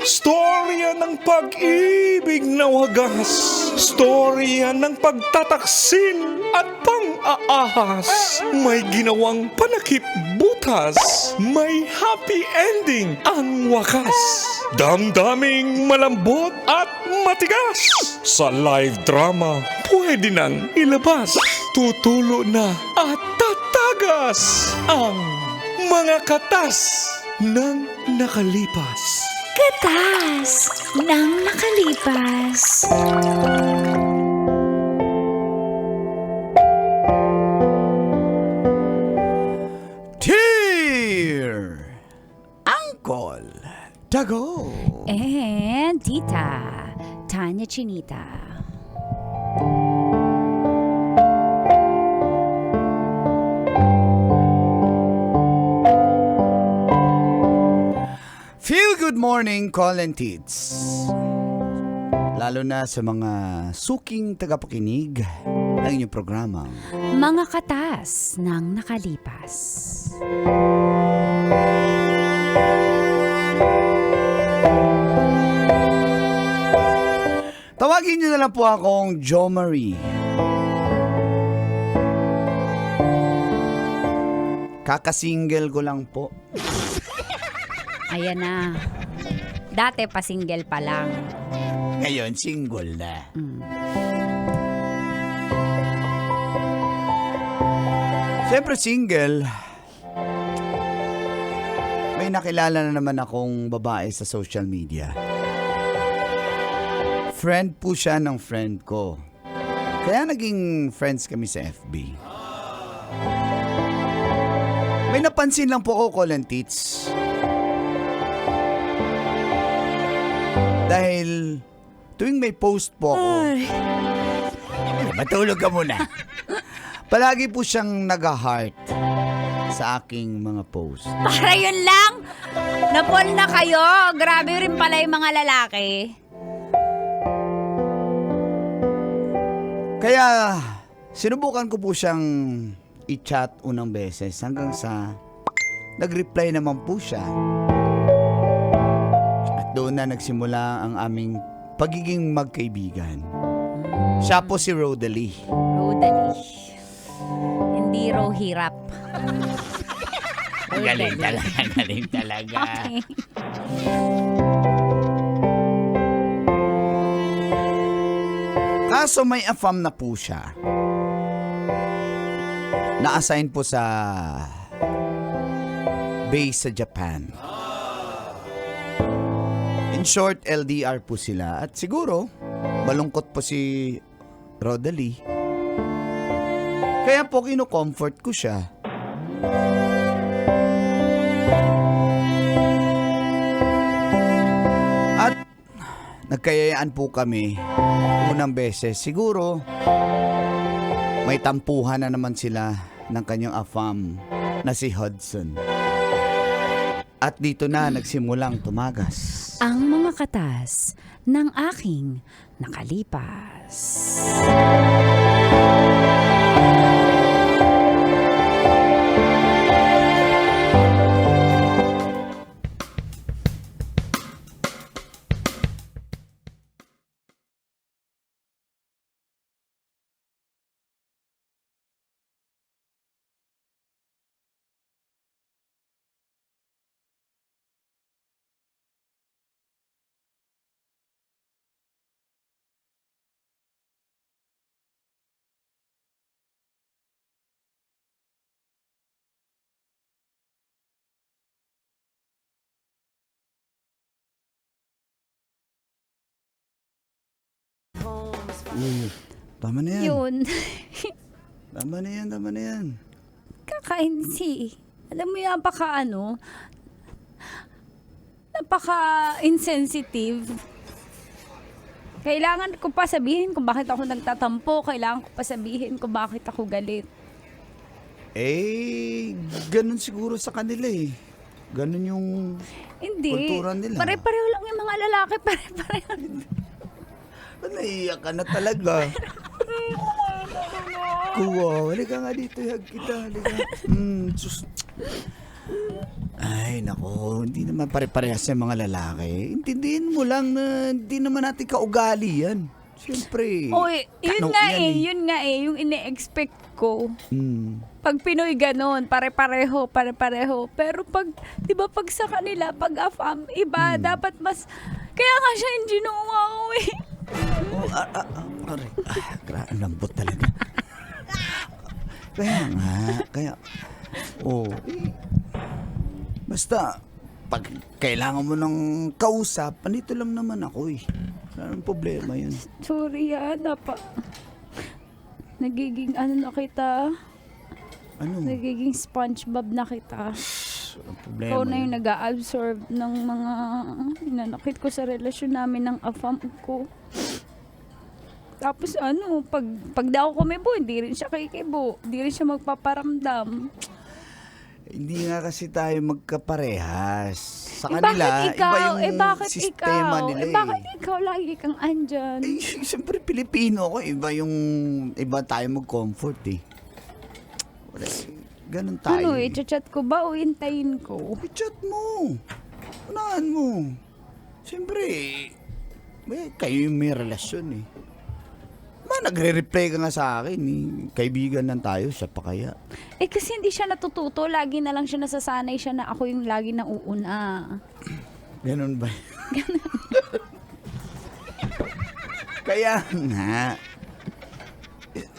Storya ng pag-ibig na wagas. Storya ng pagtataksil at pang-aahas. May ginawang panakip butas. May happy ending ang wakas. Damdaming malambot at matigas. Sa live drama, pwede nang ilabas. Tutulo na at tatagas ang mga katas ng nakalipas. Katas ng nakalipas. Dear Uncle Dago. And Tita Tanya Chinita. Feel good morning, Call and Tits. Lalo na sa mga suking tagapakinig ng inyong programa. Mga katas ng nakalipas. Tawagin niyo na lang po akong Jo Marie. Kakasingle ko lang po. Ayan na. Dati pa single pa lang. Ngayon, single na. Siyempre single. May nakilala na naman akong babae sa social media. Friend po siya ng friend ko. Kaya naging friends kami sa FB. May napansin lang po ako, Call and Tits. Dahil tuwing may post po ako, matulog ka muna. Palagi po siyang nag-heart sa aking mga post. Para yun lang? Napol na kayo. Grabe rin pala yung mga lalaki. Kaya sinubukan ko po siyang i-chat unang beses hanggang sa nag-reply naman po siya. Doon na nagsimula ang aming pagiging magkaibigan. Siya po si Rodalie. Rodalie. Hindi ro hirap. Galing talaga, galing talaga. Okay. Kaso may AFAM na po siya. Na-assign po sa base sa Japan. In short, LDR po sila. At siguro, malungkot po si Rodalie. Kaya po kino-comfort ko siya. At nagkayayaan po kami unang beses. Siguro, may tampuhan na naman sila ng kanyang AFAM na si Hudson. At dito na nagsimulang tumagas Ang mga katas ng aking nakalipas. Tama na yan. Yun. Tama na yan, tama na yan. Kaka-NC. Alam mo yan, napaka-insensitive. Kailangan ko pa sabihin kung bakit ako nagtatampo. Kailangan ko pa sabihin kung bakit ako galit. Ganun siguro sa kanila eh. Ganun yung Hindi. kultura nila. Pare-pareho lang yung mga lalaki. Pare-pareho. Naiiyak ka na talaga. Kuwa, halika nga dito, hag kita, halika. Sus. Ay, nako, hindi naman pare-parehas yung mga lalaki. Intindihin mo lang na hindi naman natin kaugali yan. Siyempre. Oy, tanaw yan yun nga eh, yung ine-expect ko. Hmm. Pag Pinoy ganon, pare-pareho. Pero pag, di ba pag sa kanila, pag AFAM, iba, dapat mas, kaya nga siya yung ginawa ko eh. Oh, ang lambot talaga. Basta, pag kailangan mo ng kausap, andito lang naman ako eh. Wala nang problema yun. Sorry nagiging na kita, Ano? nagiging SpongeBob na kita. Walang problema Ikaw na yun. yung nag-a-absorb ng mga nanakit ko sa relasyon namin ng AFAM ko. Tapos pag daw ko kumibo, hindi rin siya kikibo. Hindi rin siya magpaparamdam. Hindi nga kasi tayo magkaparehas. Sa Eh, kanila, bakit ikaw? iba yung Bakit sistema ikaw? nila Bakit ikaw lagi kang andyan? Eh, siyempre Pilipino ako. Iba tayo mag-comfort eh. Wala, ganun tayo. I-chat ko ba o hintayin ko? I-chat mo. Unahan mo. Siyempre, kayo yung may relasyon eh. Nagre-reply ka nga sa akin eh. Kaibigan lang tayo, siya pa kaya. Eh kasi hindi siya natututo. Lagi na lang siya nasasanay siya na ako yung lagi na uuna. Ganun ba? Kaya nga.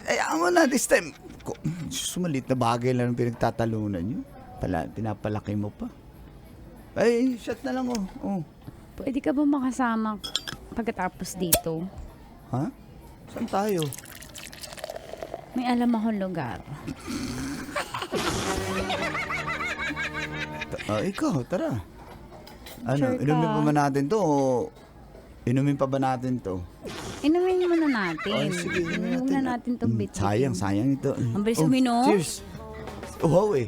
Ayaw mo na this time. Sumalit na bagay lang ang pinagtatalunan nyo. Pinapalaki mo pa. Ay, shut na lang oh. Pwede ka ba makasama pagkatapos dito? Ha? Saan tayo? May alam akong lugar. Ikaw, tara. Sure ka? Inumin pa ba natin to o inumin pa ba natin to? Inumin muna natin. Ay, sige, inumin Inumin muna natin itong bit. Sayang ito. Ang bilis uminom. Cheers. Wow eh.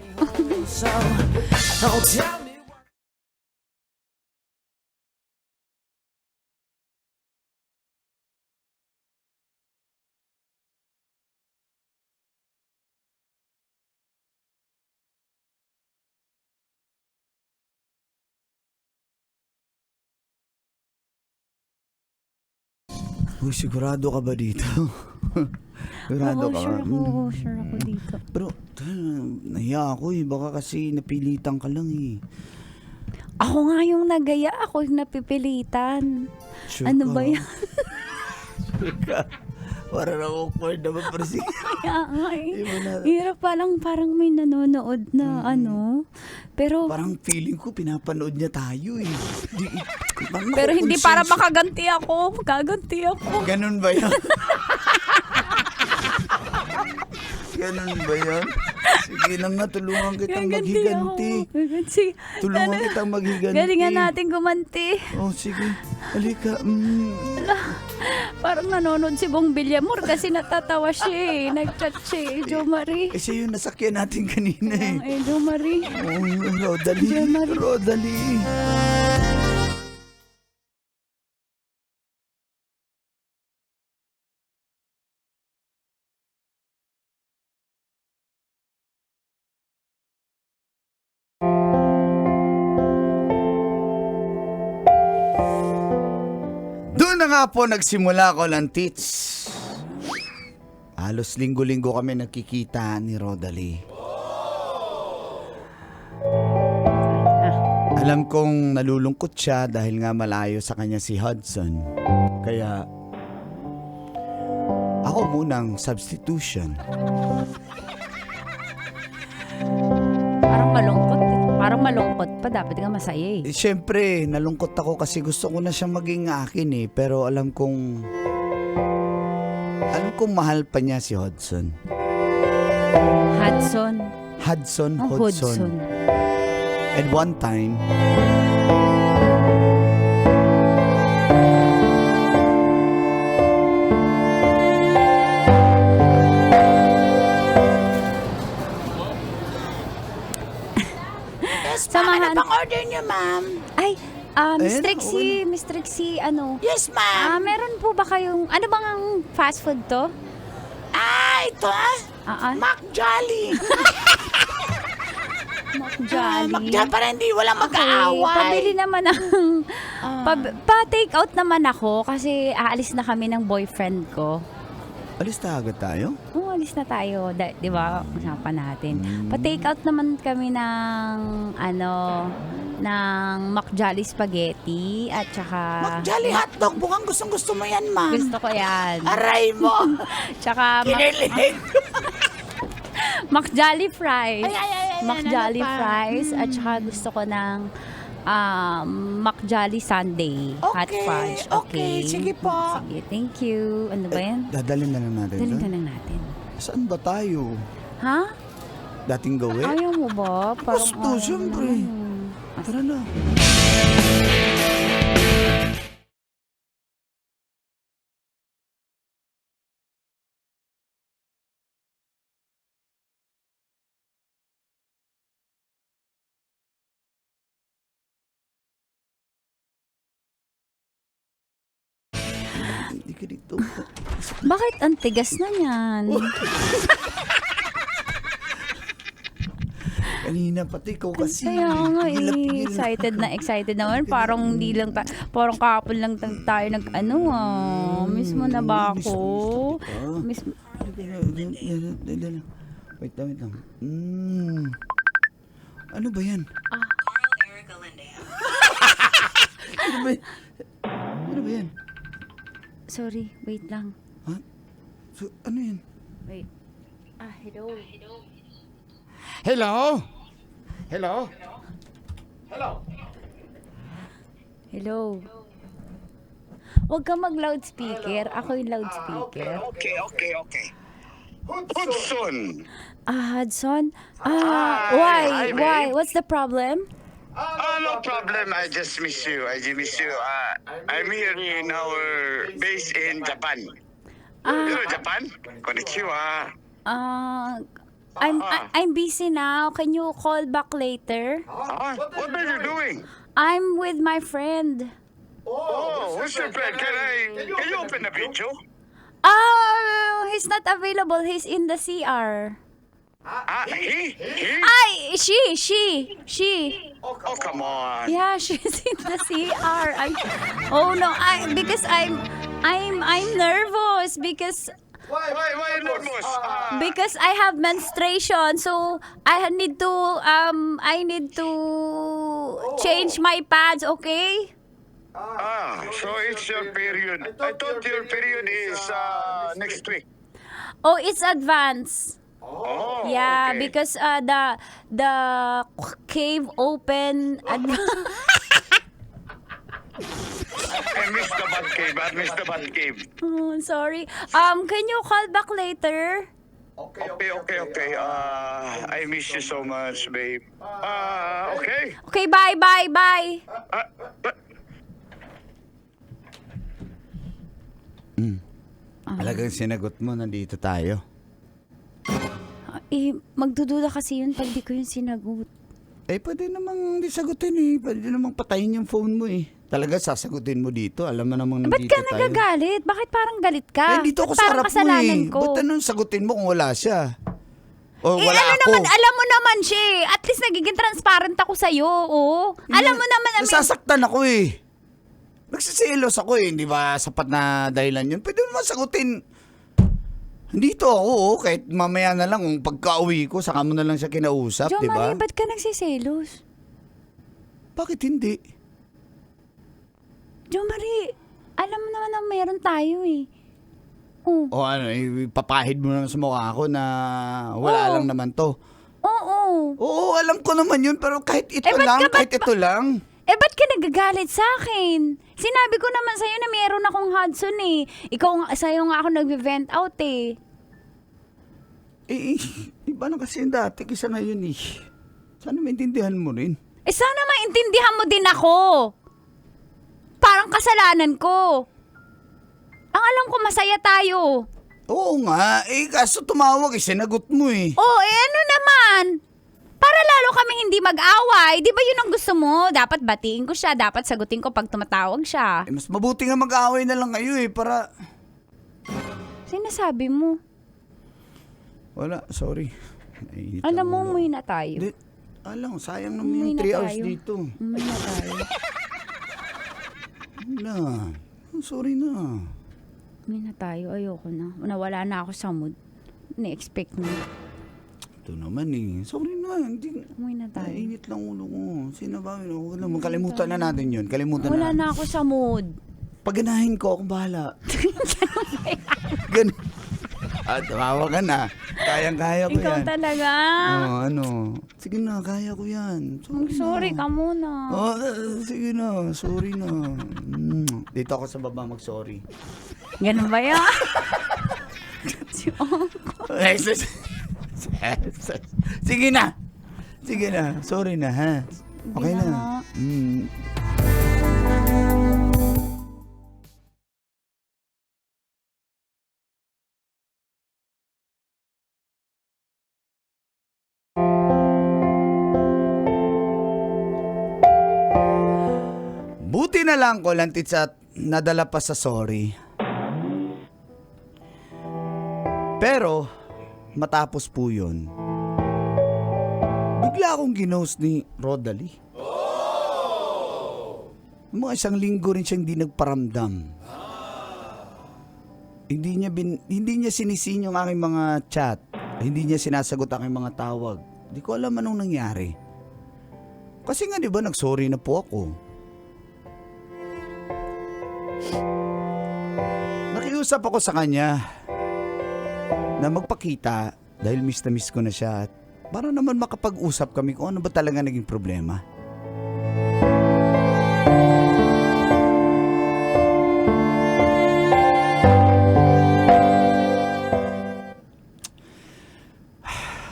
Uy, sigurado ka ba dito? Sigurado ka ba? Sure ako dito. Pero, nahiya ako eh. Baka kasi napilitan ka lang eh. Ako nga yung nagaya, ako yung napipilitan. Sure Ano ka? ba yan? Sure ka? Parang awkward naman. Pero sige. Kaya nga eh. Iba na. Hirap parang may nanonood na Pero Parang feeling ko pinapanood niya tayo eh. pero hindi para makaganti ako. Gaganti ako. Ganun ba yan? Ganun ba yan? Sige lang na, tulungan kitang maghiganti. Tulungan kitang maghiganti. Galingan natin gumanti. Oh, sige. Halika. Parang nanonood si Bong Villamor kasi natatawa siya eh. Nag-chat siya eh. Jo Marie. Siya yung nasakyan natin kanina eh. Jo Marie. Oh, Rodalie. Doon na nga po nagsimula ko ng tits. Halos linggo-linggo kami nagkikita ni Rodalie. Alam kong nalulungkot siya dahil nga malayo sa kanya si Hudson. Kaya ako munang substitution. Parang malungkot pa. Dapat nga masaya eh. Siyempre, nalungkot ako kasi gusto ko na siyang maging akin eh. Pero alam kong mahal pa niya si Hudson. Hudson. Hudson. At one time, Samahan. Ano bang order niyo, ma'am? Ay, Miss Ayun, Trixie, ano? Yes, ma'am. Meron po ba kayong, ano bang ang fast food to? Ito Ah, Mac Jolly. Jolly. Para hindi wala Okay, mag-aaway. pabili naman ng... Pa-take out naman ako kasi aalis na kami ng boyfriend ko. Alis na agad tayo? Oo, alis na tayo. Di ba? Usapan natin. Pa-take out naman kami ng ng McJolly Spaghetti at saka... Mag-Jolly hotdog. Mukhang gustong-gusto mo yan, ma'am. Gusto ko yan. Aray mo. Tsaka Kinilig. McJolly Fries. Ay, McJolly ano pa? Fries. At saka gusto ko ng McJolly Sundae. Hot fudge. Okay, sige po. Sige, thank you. Ano ba yan? Dadalhin na lang natin Dalhin doon. ka lang natin. Saan ba tayo? Ha? Dating gawin? Ayaw mo ba? Gusto, ayaw mo syempre. naman. Tara na. Hindi ka dito. Bakit ang tigas na yan? Kanina pati ikaw kasi. Kaya nga Pigil-pigil. excited naman. Parang hindi lang, parang kahapon lang tayo mismo na ba ako? Mismo. Wait lang. Ano ba yan? Ano ba yan? Sorry, wait lang. Ha? So, ano yan? Wait. Hello. Hello? Hello? Hello. Huwag ka mag-loudspeaker. Ako yung loudspeaker. Okay. Hudson. Hudson? Hi, Why? babe. What's the problem? No problem. I just miss you. I'm here in our base in Japan. You know Japan? Konnichiwa. I'm busy now. Can you call back later? What are you doing? I'm with my friend. Oh, who's your friend? Can you open the video? He's not available. He's in the CR. He? She. Oh, come on. Yeah, she's in the CR. Because I'm nervous because Why nervous? because I have menstruation, so I need to change my pads, okay? So it's your period. I thought your period is next week. Oh, it's advanced. Oh, Yeah, okay. because the cave open I missed the bad cave. Oh, sorry. Can you call back later? Okay. I miss you so much, babe. Okay. Okay, bye. Talagang sinagot mo, nandito tayo. Magdududa kasi yun pag di ko yung sinagot. Pwede namang di sagutin Pwede namang patayin yung phone mo Talaga sasagutin mo dito. Alam mo namang Ba't nandito ka tayo. nagagalit? Bakit parang galit ka? Dito ako Ba't sa parang harap mo kasalanan ko? Ba't anong sagutin mo kung wala siya? O wala ano ako? naman, alam mo naman siya eh. At least nagiging transparent ako sa'yo, oh. Alam mo naman, Nasasaktan ako Nagsisilos ako Hindi ba sapat na dahilan yun? Pwede mo naman sagutin. Dito ako kahit mamaya na lang kung pagka-uwi ko, saka mo na lang siya kinausap, Jo di ba? Marie, ba't ka nagsiselos? Bakit hindi? Jo Marie, alam mo naman na meron tayo eh. Oh. O ano, ipapahid mo na sa mukha ko na wala lang naman to. Oo. Oo, alam ko naman yun, pero kahit ito ito lang. Ba't ka nagagalit sa akin? Sinabi ko naman sa'yo na meron akong Hudson eh. Sa'yo nga ako nag-vent out eh. Iba na kasi yung dati kisa ngayon Sana maintindihan mo rin. Sana maintindihan mo din ako. Parang kasalanan ko. Ang alam ko masaya tayo. Oo nga, kaso tumawag sinagot mo Oh, ano naman? Para lalo kami hindi mag-away. Di ba yun ang gusto mo? Dapat batiin ko siya. Dapat sagutin ko pag tumatawag siya. Mas mabuti nga mag-away na lang kayo para... Sinasabi mo. Wala, sorry. Alam mo, umuwi na tayo. Alam, sayang naman Umuwi yung na 3 hours tayo. dito. Umuwi na tayo. Wala. Sorry na. Umuwi na tayo. Ayoko na. Nawala na ako sa mood. Ni-expect mo. Ito naman eh. Sorry na. Hindi. Umuwi na tayo. Nainit lang ulo ko. Sinabawi na. Huwag naman. Kalimutan na natin yun. Kalimutan Wala na. na ako sa mood. Paganahin ko, akong bahala. Ganun. Tawawa ka na. Kayang-kaya ko Ikaw yan. talaga. Sige na, kaya ko yan. Sorry ka muna. Sige na, sorry na. Dito ako sa baba mag-sorry. Ganun ba yan? Sige na. Sige na, sorry na ha. Okay Hindi na na. nga. Buti na lang ko lantits at nadala pa sa sorry. Pero, matapos po yun, bigla akong ginost ni Rodalie. Mga 1 linggo rin siyang hindi nagparamdam. Hindi niya sinisin yung aking mga chat. Hindi niya sinasagot aking mga tawag. Hindi ko alam anong nangyari. Kasi nga di ba nagsorry na po ako. Nakiusap ako sa kanya na magpakita dahil miss na miss ko na siya at para naman makapag-usap kami kung ano ba talaga naging problema.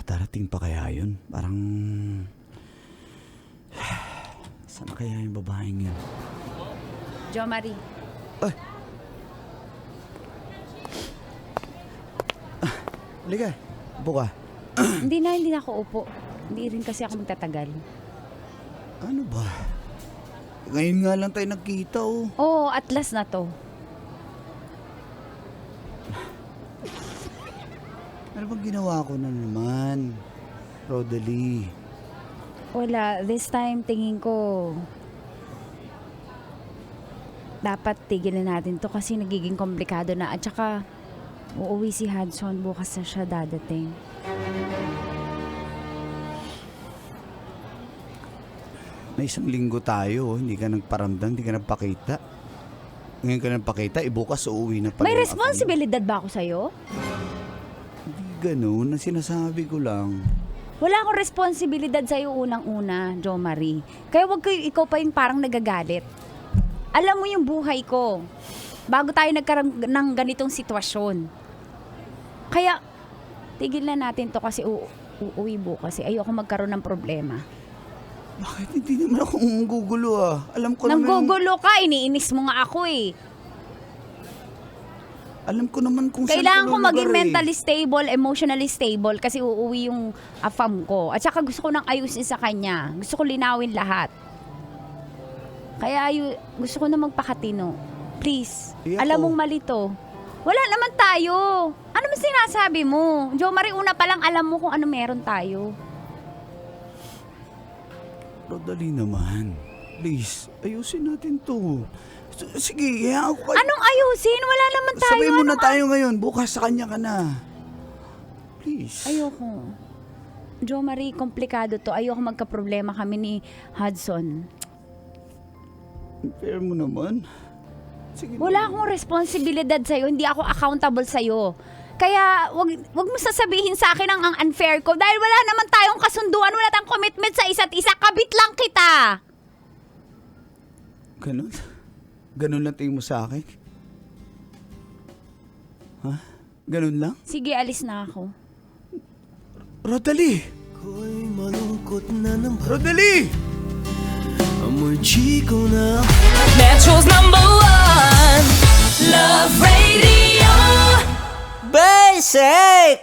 Darating pa kaya yun? Parang... Saan na kaya yung babaeng yun? Jo Marie. Halika, upo ka. hindi na ako upo. Hindi rin kasi ako magtatagal. Ano ba? Ngayon nga lang tayo nagkita oh. Oo, at last na to. Ano bang ginawa ko na naman? Rodalie. Wala, this time tingin ko dapat tigilan natin to kasi nagiging komplikado na at saka uuwi si Hudson bukas na siya dadating. May 1 linggo tayo, hindi ka nagparamdam, hindi ka nagpakita. Ngayon ka nagpakita, bukas uuwi na pala. May yung responsibilidad ba ako sa'yo? Hindi ganun, ang sinasabi ko lang. Wala akong responsibilidad sa'yo unang-una, Jo Marie. Kaya wag ikaw pa yung parang nagagalit. Alam mo yung buhay ko. Bago tayo nagkaroon ng ganitong sitwasyon. Kaya, tigilan natin to kasi uuwi bukas. Ayoko magkaroon ng problema. Bakit hindi naman ako gugulo ah? Alam ko naman. Nanggugulo ka, iniinis mo nga ako eh. Alam ko naman kung Kailangan ko saan maging lugar, mentally stable, emotionally stable kasi uuwi yung afam ko. At saka gusto ko nang ayusin sa kanya. Gusto ko linawin lahat. Kaya gusto ko na magpakatino. Please, Ako. alam mong mali to. Wala naman tayo. Ano man sinasabi mo? Jo Marie, una pa lang alam mo kung ano meron tayo. Rodalie naman. Please, ayusin natin to. Sige, hayaan ko kayo. Anong ayusin? Wala naman tayo. Sabay mo na Anong tayo ngayon. Bukas sa kanya ka na. Please. Ayoko. Jo Marie, komplikado to. Ayoko magka-problema kami ni Hudson. Fair mo naman. Sige. Wala akong responsibilidad sa'yo. Hindi ako accountable sa'yo. Kaya, wag mo sasabihin sa akin ang unfair ko dahil wala naman tayong kasunduan, wala tayong commitment sa isa't isa. Kabit lang kita. Ganun? Ganun lang tingin mo sa akin? Ha? Ganun lang? Sige, alis na ako. Rodalie! Ko'y malungkot na naman. Rodalie! Amoy chiko na. Metro's #1 Love Radio. Basic!